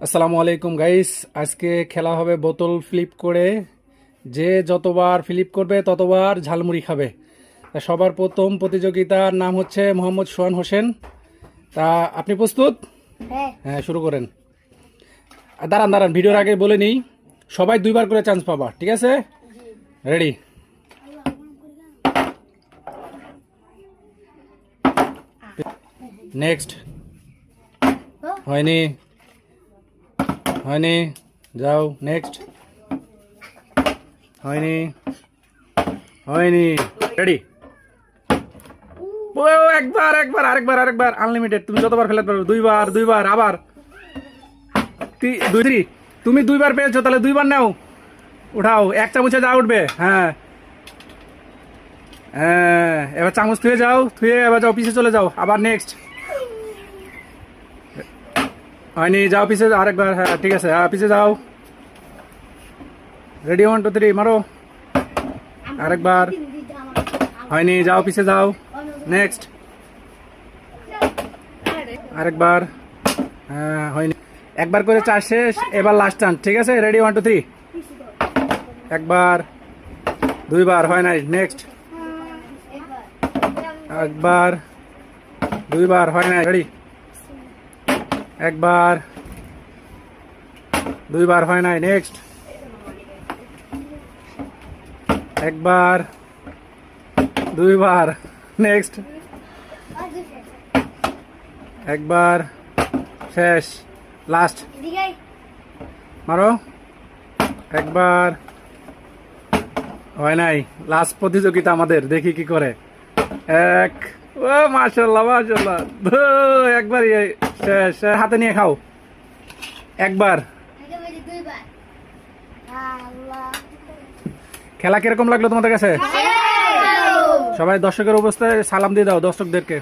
আসসালামু আলাইকুম গাইস, আজকে খেলা হবে বোতল ফ্লিপ করে। যে যতবার ফ্লিপ করবে ততবার ঝালমুড়ি খাবে। তা সবার প্রথম প্রতিযোগিতার নাম হচ্ছে মোহাম্মদ সোহান হোসেন। তা আপনি প্রস্তুত? হ্যাঁ। হ্যাঁ, শুরু করেন। দাঁড়ান দাঁড়ান, ভিডিওর আগে বলে নিই, সবাই দুইবার করে চান্স পাবা, ঠিক আছে? রেডি? নেক্সট। হয়নি হয়নি, যাও নেক্সট। হয়নি হয়নি, রেডি? ও একবার একবার আরেকবার আরেকবার, আনলিমিটেড, তুমি যতবার ফেলাতে পারবে। দুইবার দুইবার আবার দুই। তুমি দুইবার পেয়েছো, তাহলে দুইবার নাও, উঠাও, এক চামচে যা উঠবে। হ্যাঁ হ্যাঁ, এবার চামচ থুয়ে যাও, থুয়ে এবার যাও, পিছে চলে যাও, আবার নেক্সট। হয়নি, যাও পিছে, আরেকবার। হ্যাঁ ঠিক আছে, হ্যাঁ পিছে যাও। রেডি, 1 2 3, মারো। আরেকবার। হয়নি, যাও পিছে যাও, নেক্সট। আরেকবার। হ্যাঁ হয়নি, একবার করে চার শেষ, এবার লাস্ট টান, ঠিক আছে? রেডি, 1 2 3, একবার দুইবার, হয় নাই, নেক্সট। একবার দুইবার, হয় নাই, রেডি? একবার দুইবার, হয় নাই, নেক্সট। একবার দুইবার, নেক্সট। একবার, শেষ, লাস্ট, মারো। একবার, হয় নাই, লাস্ট প্রতিযোগিতা আমাদের, দেখি কি করে। এক, ও মাশাআল্লাহ মাশাআল্লাহ, একবারই শেষ। হাতে নিয়ে খাও। একবার। খেলা কিরকম লাগলো তোমাদের কাছে? সবাই দর্শকের অবস্থায় সালাম দিয়ে দাও দর্শকদেরকে।